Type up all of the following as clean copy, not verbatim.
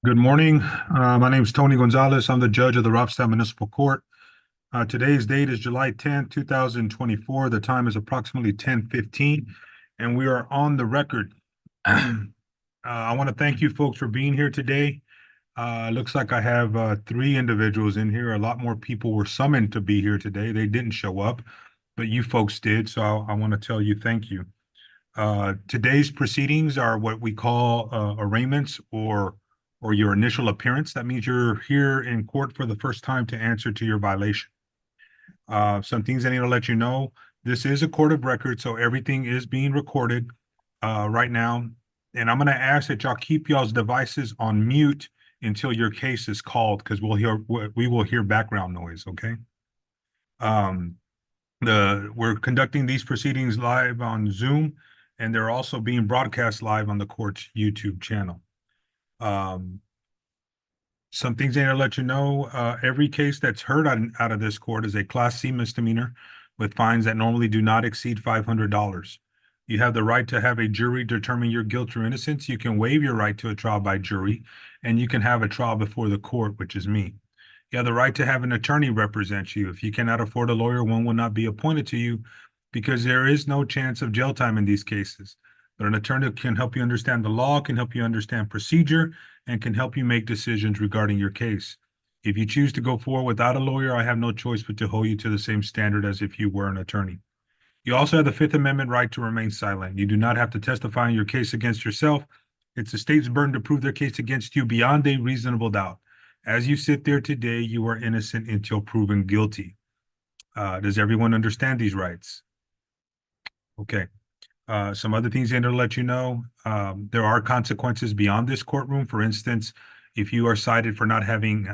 Good morning. My name is Tony Gonzalez. I'm the judge of the Ropstown Municipal Court. Today's date is July 10th, 2024. The time is approximately 10:15, and we are on the record. I want to thank you folks for being here today. Looks like I have three individuals in here. A lot more people were summoned to be here today. They didn't show up, but you folks did. So I want to tell you thank you. Today's proceedings are what we call arraignments or your initial appearance. That means you're here in court for the first time to answer to your violation. Some things I need to let you know. This is a court of record, so everything is being recorded right now. And I'm going to ask that y'all keep y'all's devices on mute until your case is called, because we will hear background noise. Okay. Um, we're conducting these proceedings live on Zoom, and they're also being broadcast live on the court's YouTube channel. Um, some things I need to let you know, every case that's heard out of this court is a Class C misdemeanor with fines that normally do not exceed $500. You have the right to have a jury determine your guilt or innocence. You can waive your right to a trial by jury, and you can have a trial before the court, which is me. You have the right to have an attorney represent you. If you cannot afford a lawyer, one will not be appointed to you because there is no chance of jail time in these cases. But an attorney can help you understand the law, can help you understand procedure, and can help you make decisions regarding your case. If you choose to go forward without a lawyer, I have no choice but to hold you to the same standard as if you were an attorney. You also have the Fifth Amendment right to remain silent. You do not have to testify in your case against yourself. It's the state's burden to prove their case against you beyond a reasonable doubt. As you sit there today, you are innocent until proven guilty. Does everyone understand these rights? Okay. Some other things I need to let you know. There are consequences beyond this courtroom. For instance, if you are cited for not having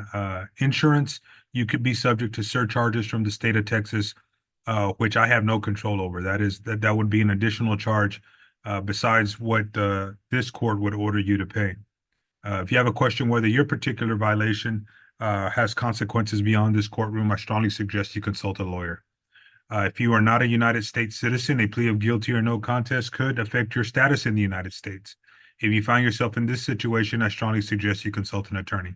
insurance, you could be subject to surcharges from the state of Texas, which I have no control over. That would be an additional charge besides what this court would order you to pay. If you have a question whether your particular violation has consequences beyond this courtroom, I strongly suggest you consult a lawyer. If you are not a United States citizen, a plea of guilty or no contest could affect your status in the United States. If you find yourself in this situation, I strongly suggest you consult an attorney.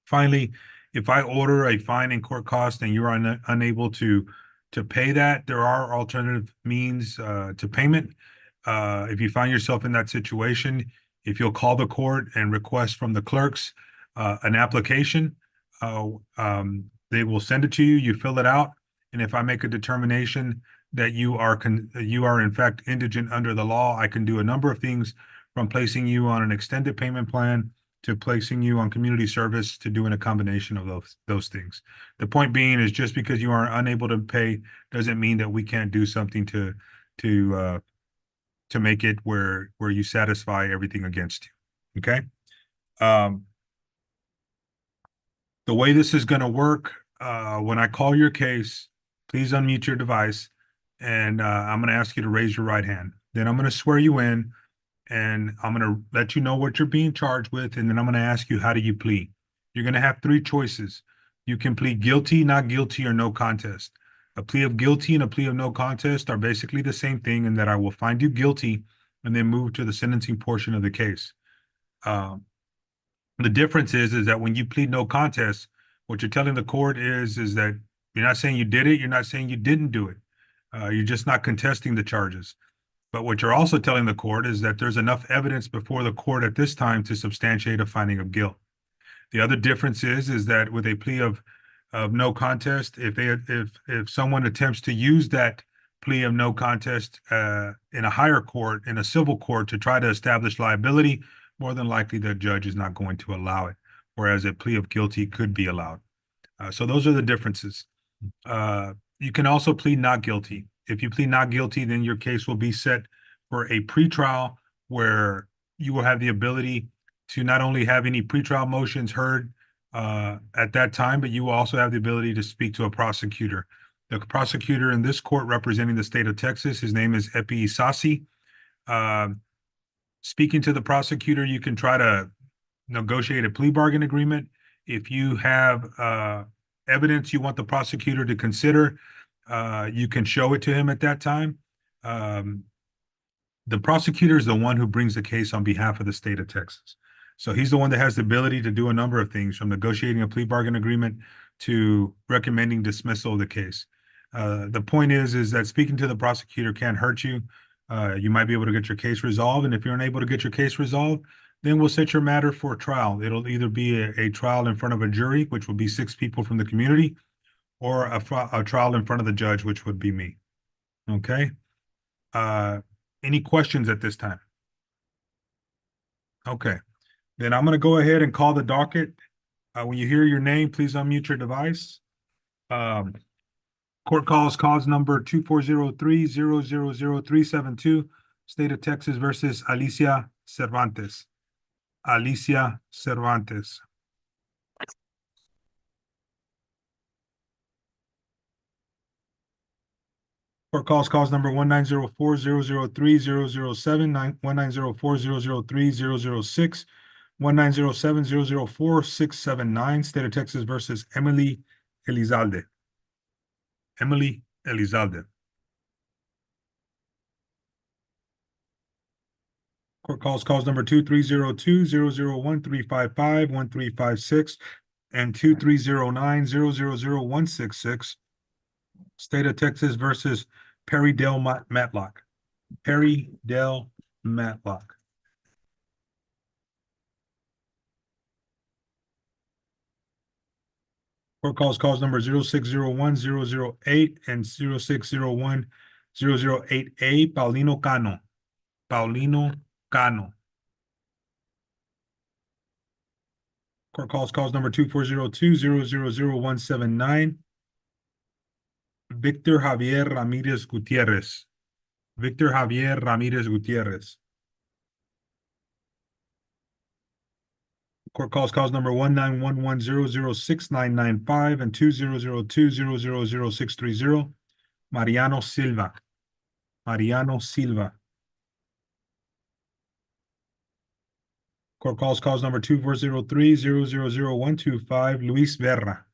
Finally, if I order a fine and court cost and you're unable to pay that, there are alternative means to payment. If you find yourself in that situation, if you'll call the court and request from the clerks an application, they will send it to you. You fill it out, and if I make a determination that you are in fact indigent under the law, I can do a number of things, from placing you on an extended payment plan to placing you on community service to doing a combination of those things. The point being is, just because you are unable to pay doesn't mean that we can't do something to make it where you satisfy everything against you. Okay. Um, the way this is going to work, when I call your case, please unmute your device, and I'm going to ask you to raise your right hand. Then I'm going to swear you in, and I'm going to let you know what you're being charged with, and then I'm going to ask you, how do you plead? You're going to have three choices. You can plead guilty, not guilty, or no contest. A plea of guilty and a plea of no contest are basically the same thing in that I will find you guilty and then move to the sentencing portion of the case. Um, the difference is that when you plead no contest, what you're telling the court is that you're not saying you did it, you're not saying you didn't do it. You're just not contesting the charges. But what you're also telling the court is that there's enough evidence before the court at this time to substantiate a finding of guilt. The other difference is that with a plea of no contest, if someone attempts to use that plea of no contest in a higher court, in a civil court, to try to establish liability, more than likely the judge is not going to allow it, whereas a plea of guilty could be allowed. So those are the differences. You can also plead not guilty. If you plead not guilty, then your case will be set for a pretrial where you will have the ability to not only have any pretrial motions heard at that time, but you will also have the ability to speak to a prosecutor. The prosecutor in this court representing the state of Texas, his name is Epi Isasi. Uh, Speaking to the prosecutor, you can try to negotiate a plea bargain agreement. If you have evidence you want the prosecutor to consider, you can show it to him at that time. Um, the prosecutor is the one who brings the case on behalf of the state of Texas. So he's the one that has the ability to do a number of things, from negotiating a plea bargain agreement to recommending dismissal of the case. The point is that speaking to the prosecutor can't hurt you. You might be able to get your case resolved, and if you're unable to get your case resolved, then we'll set your matter for trial. It'll either be a trial in front of a jury, which will be 6 people from the community, or a trial in front of the judge, which would be me. Okay. Uh, any questions at this time? Okay. Then I'm going to go ahead and call the docket. When you hear your name, please unmute your device. Um, Court calls cause number 2403-000-372, State of Texas versus Alicia Cervantes. Alicia Cervantes. Court calls cause number 1904-003-007, 1904-003-006, 1907-004-679, State of Texas versus Emily Elizalde. Emily Elizalde. Court calls cause number 2302-001-355, 1356, and 2309-000-166, State of Texas versus Perry Dale Matlock. Perry Dale Matlock. Court calls cause number 0601-008 and 0601-008A, Paulino Cano. Paulino Cano. Court calls cause number 2402-000-179, Victor Javier Ramirez Gutierrez. Victor Javier Ramirez Gutierrez. Court calls cause number 1911-006-995 and 2002-000-630, Mariano Silva. Mariano Silva. Court calls cause number 2403-000-125, Luis Berra.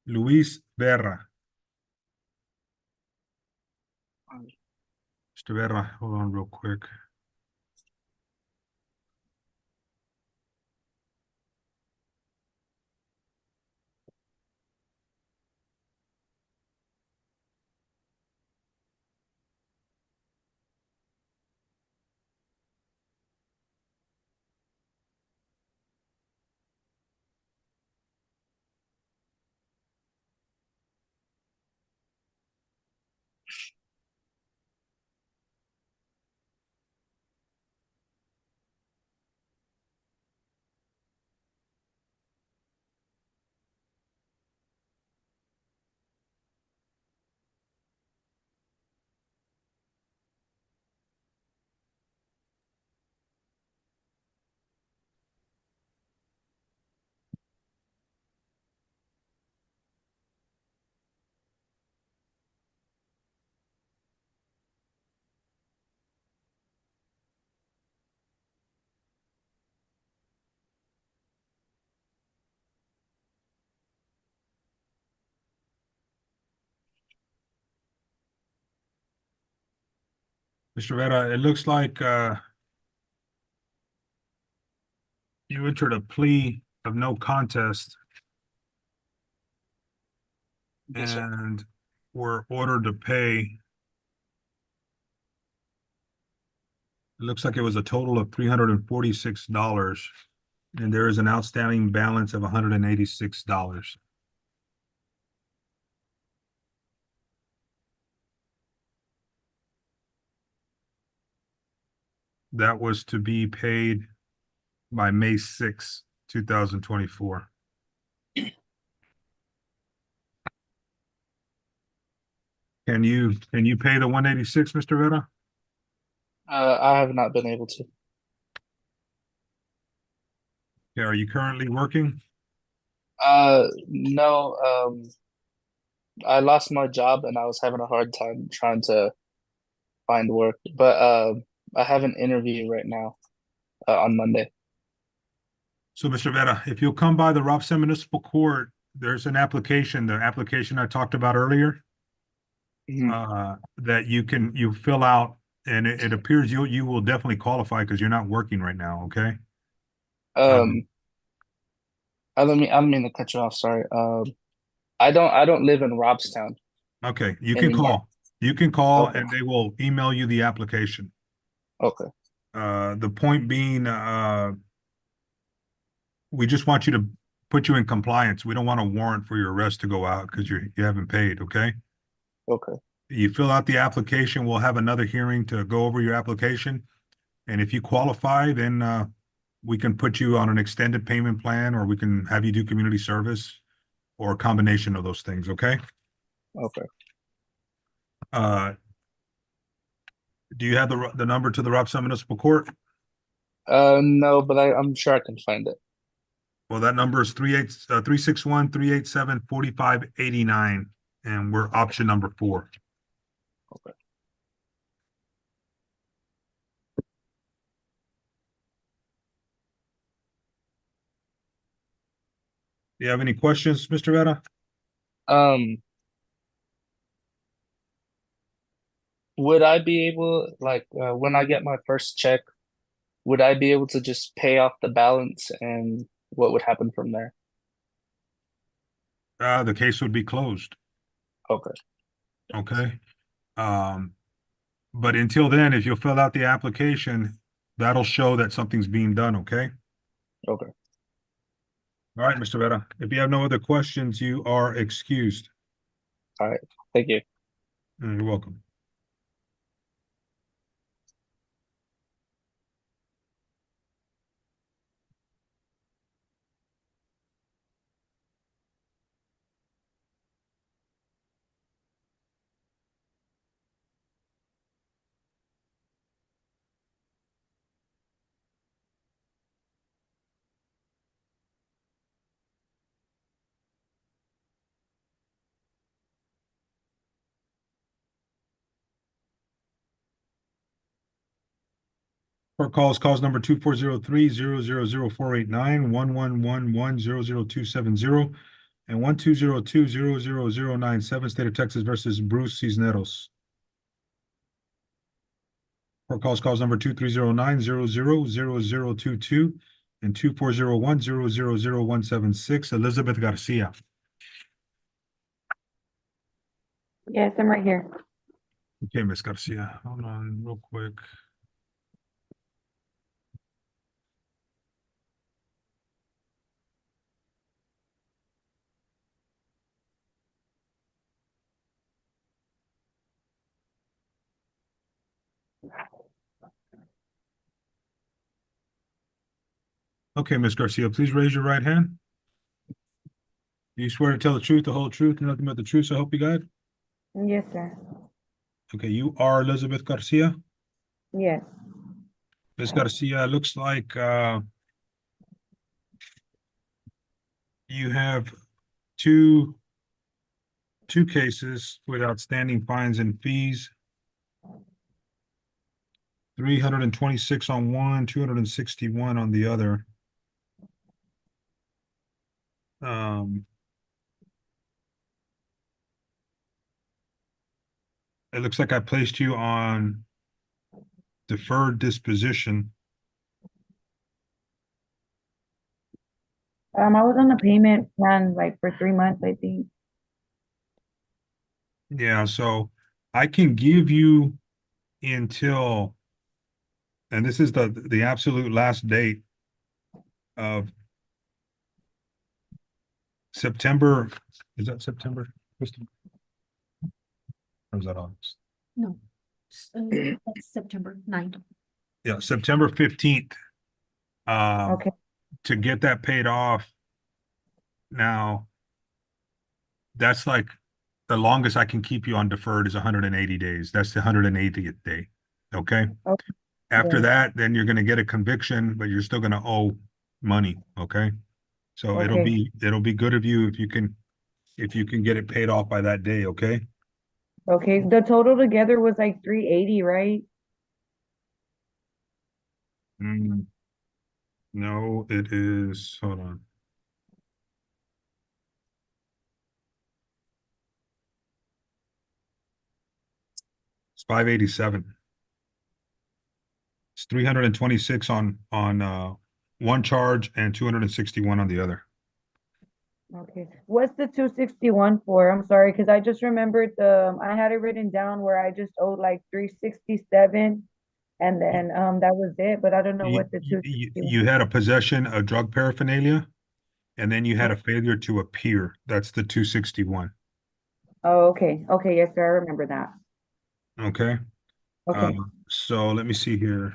Luis Berra. Mr. Berra, hold on real quick. Mr. Vera, it looks like you entered a plea of no contest Yes, sir. and were ordered to pay. It looks like it was a total of $346, and there is an outstanding balance of $186. That was to be paid by May 6th, 2024. Can you pay the 186, Mr. Vera? I have not been able to. Yeah, are you currently working? No, I lost my job and I was having a hard time trying to find work, but I have an interview right now on Monday. So, Mr. Vera, if you'll come by the Robson Municipal Court, there's an application, the application I talked about earlier, Mhm. that you fill out, and it appears you will definitely qualify because you're not working right now. Okay. Um, Um, I don't mean to cut you off. Sorry. I don't live in Robstown okay. You can anymore. call. You can call, Okay. and they will email you the application. Okay. The point being, we just want you to put you in compliance. We don't want a warrant for your arrest to go out because you haven't paid. Okay. Okay. You fill out the application. We'll have another hearing to go over your application. And if you qualify, then we can put you on an extended payment plan, or we can have you do community service, or a combination of those things. Okay. Okay. Uh, do you have the number to the Robson Municipal Court? No, but I'm sure I can find it. Well, that number is 361-387-4589, and we're option number 4. Okay. Do you have any questions, Mr. Vetta? Um, would I be able, like, when I get my first check, would I be able to just pay off the balance and what would happen from there? The case would be closed. Okay. Okay. Um, but until then, if you'll fill out the application, that'll show that something's being done. Okay. Okay. All right, Mr. Vetta. If you have no other questions, you are excused. All right. Thank you. You're welcome. Court calls number 2403-000-489, 1111-100-270, and 1202-00097, State of Texas versus Bruce Cisneros. Court calls number 2309-000022 and 2401-000176, Elizabeth Garcia. Yes, I'm right here. Okay, Miss Garcia, hold on real quick. Okay, Miss Garcia, please raise your right hand. Do you swear to tell the truth, the whole truth, and nothing but the truth, so help you God? Yes, sir. Okay, you are Elizabeth Garcia. Yes. Miss Garcia, looks like you have two cases with outstanding fines and fees. 326 on one, 261 on the other. Um, it looks like I placed you on deferred disposition. I was on the payment plan like for 3 months, I think. Yeah, so I can give you until, and this is the absolute last date of September. Is that September, Kristen? Or is that August? No, that's September 9th. Yeah, September 15th. Okay, To get that paid off. Now, that's like the longest I can keep you on deferred is 180 days. That's the 180th day. Okay. okay, After yeah, that, then you're going to get a conviction, but you're still going to owe money. Okay. So okay, it'll be good of you if you can get it paid off by that day. Okay. okay. The total together was like 380, right? Mm, no, it is. Hold on. It's 587. It's 326 on one charge and 261 on the other. Okay. What's the 261 for? I'm sorry, because I just remembered I had it written down where I just owed like 367 and then that was it, but I don't know You, what the 261. you had a possession of drug paraphernalia, and then you had a failure to appear. That's the 261. Oh, okay. Okay, yes, sir. I remember that. Okay. Okay. So let me see here.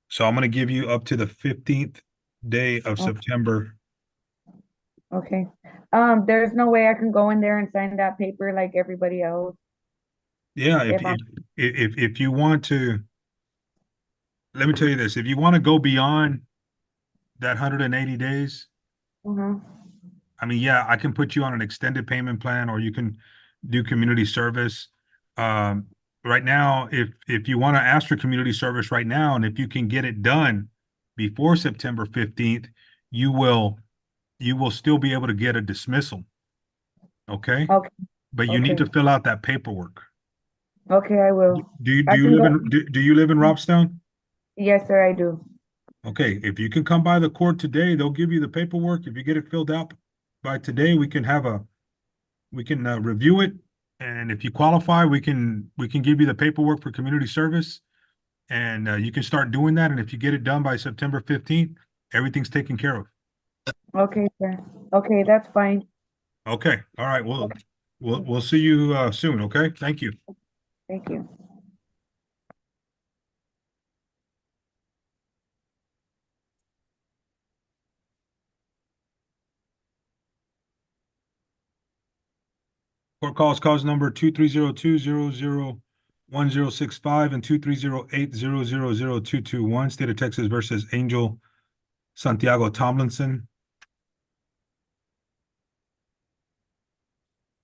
So I'm going to give you up to the 15th day of Oh, September. okay. There's no way I can go in there and sign that paper like everybody else Yeah, if I'm if you want to, let me tell you this. If you want to go beyond that 180 days, uh-huh. I mean, yeah, I can put you on an extended payment plan, or you can do community service. Right now, if you want to ask for community service right now, and if you can get it done before September 15th, you will you will still be able to get a dismissal. Okay, Okay. but you need Okay. to fill out that paperwork. Okay, I will. Do I you can live go. do you live in Robstown? Yes, sir, I do. Okay, if you can come by the court today, they'll give you the paperwork. If you get it filled out by today, we can review it, and if you qualify, we can give you the paperwork for community service, and you can start doing that. And if you get it done by September 15th, everything's taken care of. Okay, sir. Okay, that's fine. Okay, all right. Well, Okay, we'll see you soon. Okay, thank you. thank you. Court calls cause number 23020011065 and 23080002221, State of Texas versus Angel Santiago Tomlinson.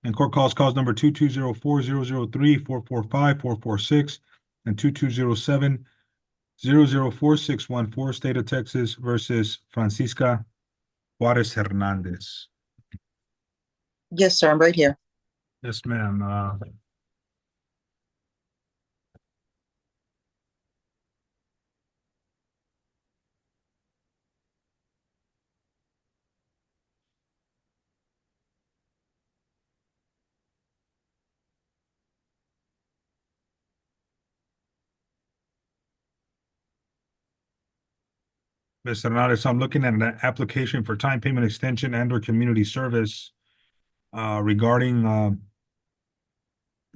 And court calls cause number 2204003445446 and 2207004614, State of Texas versus Francisca Juarez Hernandez. Yes, sir, I'm right here. Yes, ma'am. Ms. Hernandez, I'm looking at an application for time payment extension and or community service regarding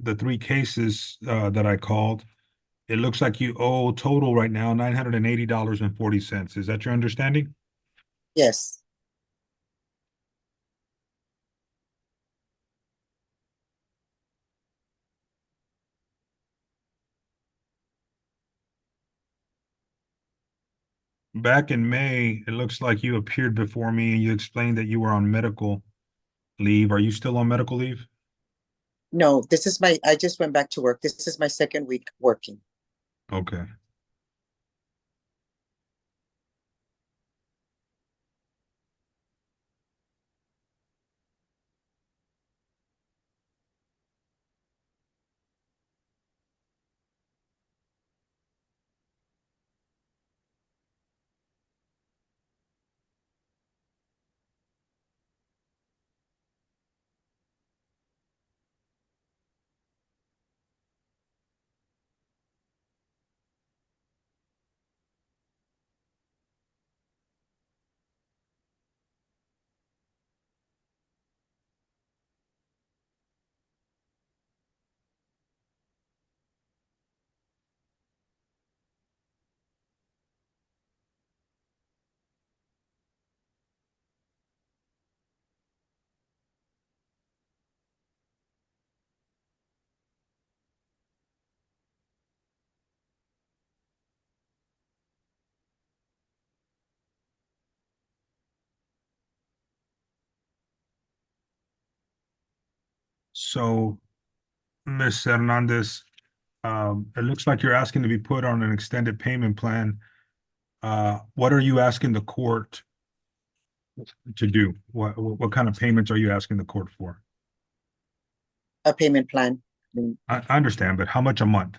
the three cases that I called. It looks like you owe total right now $980.40. Is that your understanding? Yes, Back in May, it looks like you appeared before me and you explained that you were on medical leave. Are you still on medical leave? no, I just went back to work. This is my second week working. Okay. So, Ms. Hernandez, it looks like you're asking to be put on an extended payment plan. What are you asking the court to do? What kind of payments are you asking the court for? A payment plan. I understand, but how much a month?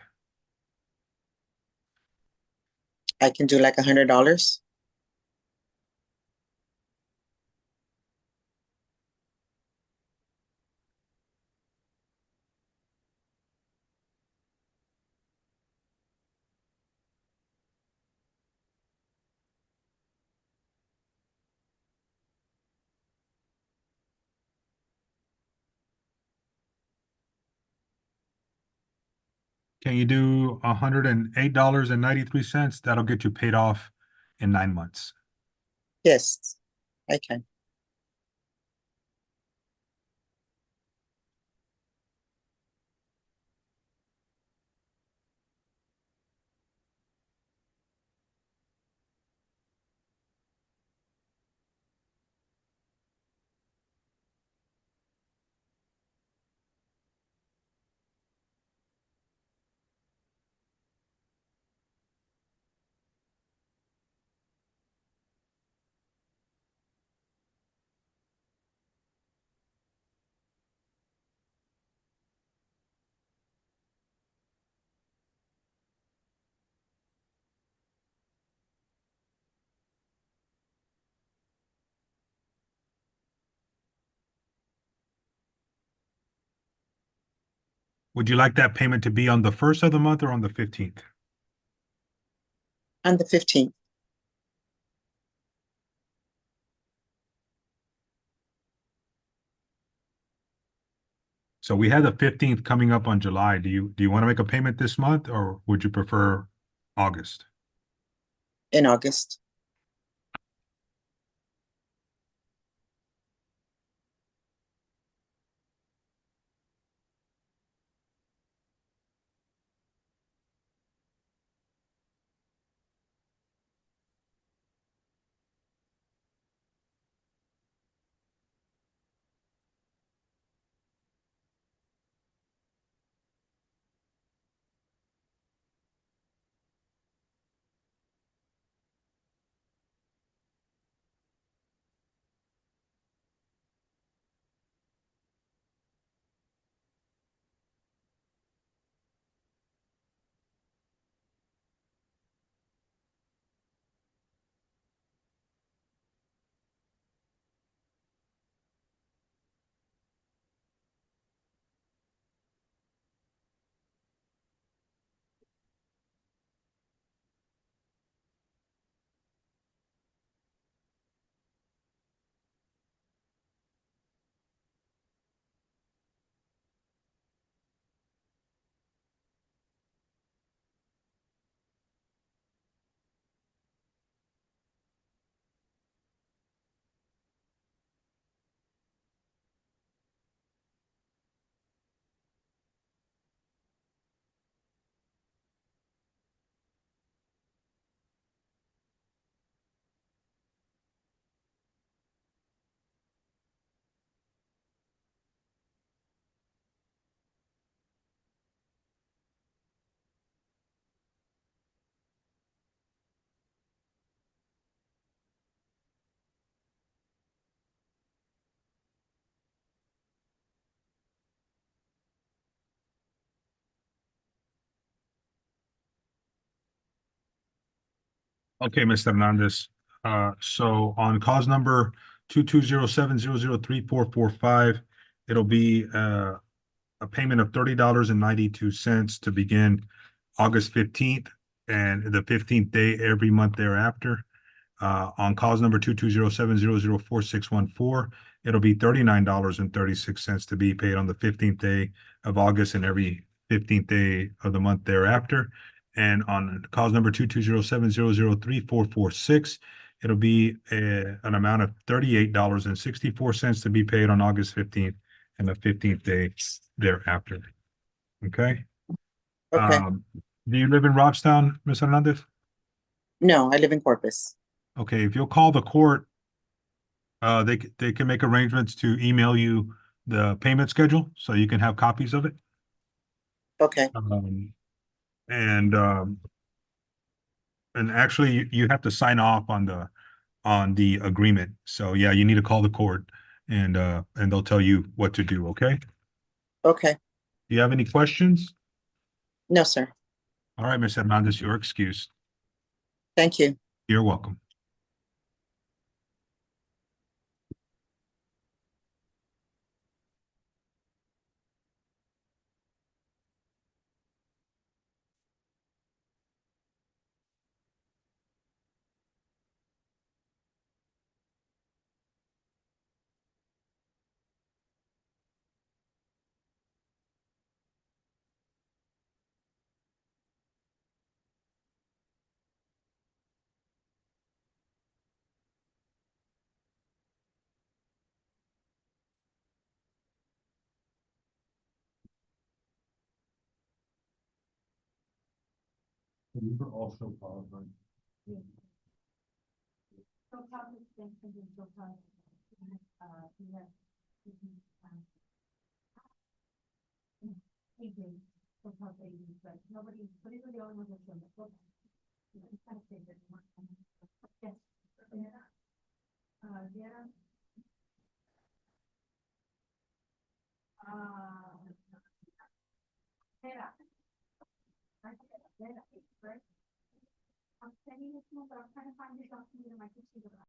I can do like $100. Can you do $108.93? That'll get you paid off in 9 months. Yes, I can. Would you like that payment to be on the first of the month or on the 15th? On the 15th. So we have the 15th coming up on July. Do you want to make a payment this month or would you prefer August? In August. Okay, Mr. Hernandez. So on cause number 22070034445, it'll be a payment of $30.92 to begin August 15th and the 15th day every month thereafter. On cause number 22070044614, it'll be $39.36 to be paid on the 15th day of August and every 15th day of the month thereafter. And on cause number 22070034446, it'll be an amount of $38.64 to be paid on August 15th and the 15th day thereafter. Okay? Okay. Do you live in Robstown, Ms. Hernandez? No, I live in Corpus. Okay, if you'll call the court, they can make arrangements to email you the payment schedule, so you can have copies of it. Okay, And actually you have to sign off on the agreement. So yeah, you need to call the court and they'll tell you what to do, okay? okay. Do you have any questions? No, sir. All right, Ms. Hernandez, you're excused. Thank you. You're welcome. Also, I'm sending this one, but I'm trying to find this document in my computer.